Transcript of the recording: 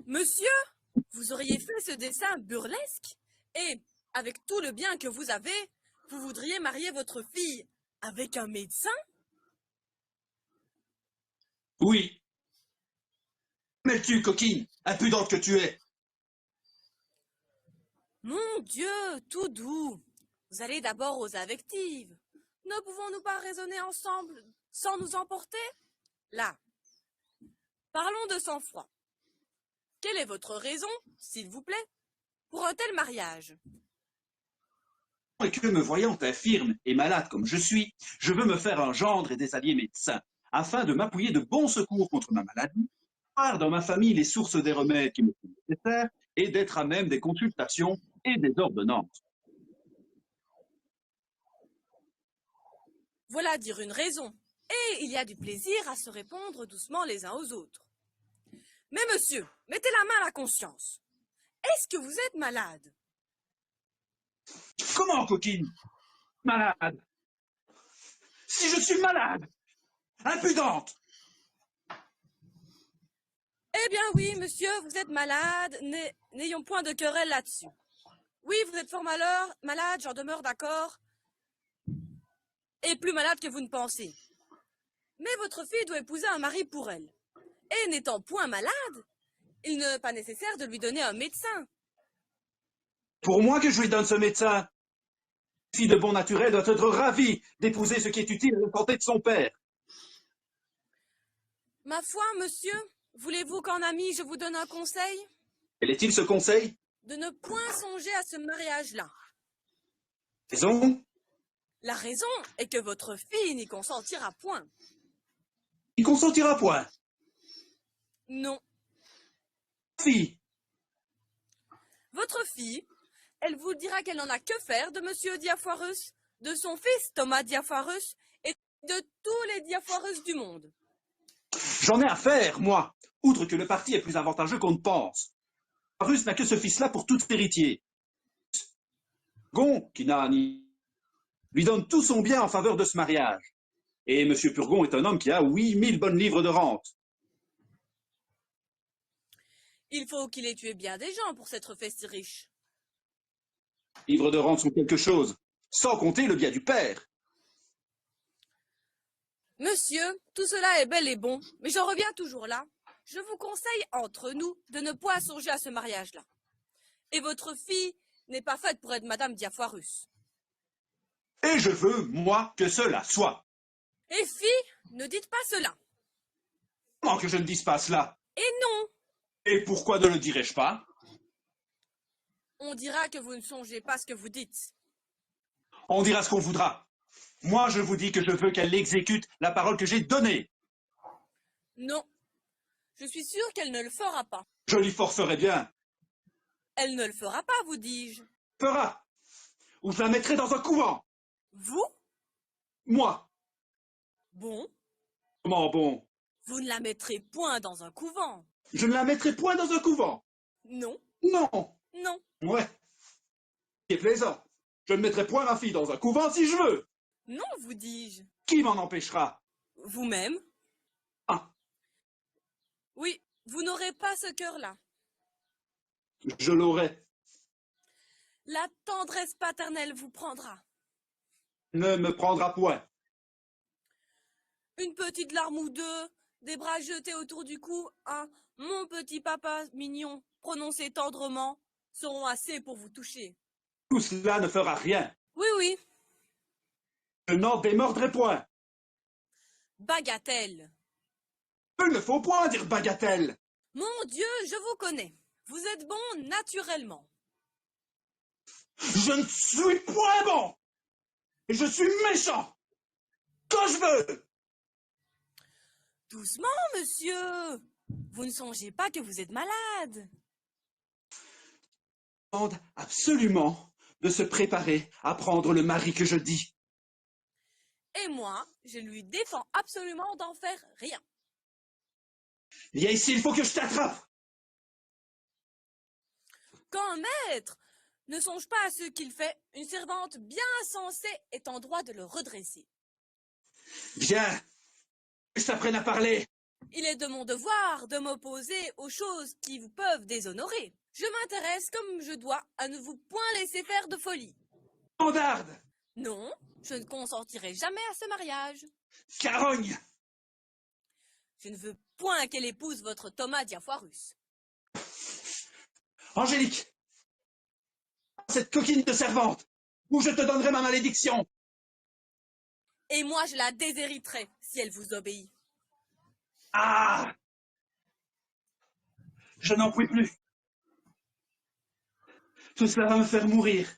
Monsieur, vous auriez fait ce dessin burlesque et, avec tout le bien que vous avez, vous voudriez marier votre fille avec un médecin? Oui. Mêles-tu, coquine, impudente que tu es? Mon Dieu, tout doux. Vous allez d'abord aux invectives. Ne pouvons-nous pas raisonner ensemble sans nous emporter? Là, parlons de sang-froid. Quelle est votre raison, s'il vous plaît, pour un tel mariage? Et que me voyant infirme et malade comme je suis, je veux me faire un gendre et des alliés médecins, afin de m'appuyer de bons secours contre ma maladie, voir dans ma famille les sources des remèdes qui me sont nécessaires, et d'être à même des consultations et des ordonnances. Voilà dire une raison. Et il y a du plaisir à se répondre doucement les uns aux autres. Mais monsieur, mettez la main à la conscience. Est-ce que vous êtes malade? Comment, coquine? Malade? Si je suis malade? Impudente! Eh bien oui, monsieur, vous êtes malade. N'ayons point de querelle là-dessus. Oui, vous êtes fort malade, j'en demeure d'accord. Et plus malade que vous ne pensez. Mais votre fille doit épouser un mari pour elle. Et n'étant point malade, il n'est pas nécessaire de lui donner un médecin. Pour moi que je lui donne ce médecin. Une fille de bon naturel doit être ravie d'épouser ce qui est utile à la santé de son père. Ma foi, monsieur, voulez-vous qu'en ami je vous donne un conseil? Quel est-il ce conseil? De ne point songer à ce mariage-là. Raison? La raison est que votre fille n'y consentira point. Il consentira point. Non. Fille. Votre fille, elle vous dira qu'elle n'en a que faire de monsieur Diafoirus, de son fils Thomas Diafoirus et de tous les Diafoirus du monde. J'en ai affaire, moi, outre que le parti est plus avantageux qu'on ne pense. Russe n'a que ce fils-là pour tout héritier. Gon, qui n'a ni... lui donne tout son bien en faveur de ce mariage. Et M. Purgon est un homme qui a 8000 bonnes livres de rente. Il faut qu'il ait tué bien des gens pour s'être fait si riche. Livres de rente sont quelque chose, sans compter le bien du père. Monsieur, tout cela est bel et bon, mais j'en reviens toujours là. Je vous conseille, entre nous, de ne point songer à ce mariage-là. Et votre fille n'est pas faite pour être Madame Diafoirus. Et je veux, moi, que cela soit. Et fille, ne dites pas cela. Comment que je ne dise pas cela? Et non, Et pourquoi ne le dirais-je pas? on dira que vous ne songez pas ce que vous dites. On dira ce qu'on voudra. Moi, je vous dis que je veux qu'elle exécute la parole que j'ai donnée. Non, je suis sûre qu'elle ne le fera pas. Je l'y forcerai bien. Elle ne le fera pas, vous dis-je. Fera. Ou je la mettrai dans un couvent. Vous? Moi. Bon, Comment bon? vous ne la mettrez point dans un couvent. Je ne la mettrai point dans un couvent. Non, Non. non. Ouais. C'est plaisant. Je ne mettrai point ma fille dans un couvent si je veux. Non, vous dis-je. Qui m'en empêchera? Vous-même? Ah, Oui, vous n'aurez pas ce cœur-là. je l'aurai. La tendresse paternelle vous prendra. Ne me prendra point. Une petite larme ou deux, des bras jetés autour du cou, un « mon petit papa mignon » prononcé tendrement, seront assez pour vous toucher. Tout cela ne fera rien. Oui, oui, Je n'en démordrai point. bagatelle. Il ne faut point dire bagatelle. Mon Dieu, je vous connais. Vous êtes bon naturellement. Je ne suis point bon. Et je suis méchant. Quand je veux. Doucement, monsieur. Vous ne songez pas que vous êtes malade. Demande absolument de se préparer à prendre le mari que je dis. Et moi, je lui défends absolument d'en faire rien. Viens ici, il faut que je t'attrape. Qu'un maître ne songe pas à ce qu'il fait, une servante bien sensée est en droit de le redresser. Viens. Que je t'apprenne à parler. Il est de mon devoir de m'opposer aux choses qui vous peuvent déshonorer. Je m'intéresse comme je dois à ne vous point laisser faire de folie. Standarde! Non, je ne consentirai jamais à ce mariage. Scarogne! Je ne veux point qu'elle épouse votre Thomas Diafoirus. Angélique! Cette coquine de servante, ou je te donnerai ma malédiction! Et moi, je la déshériterai si elle vous obéit. Ah! Je n'en puis plus. Tout cela va me faire mourir.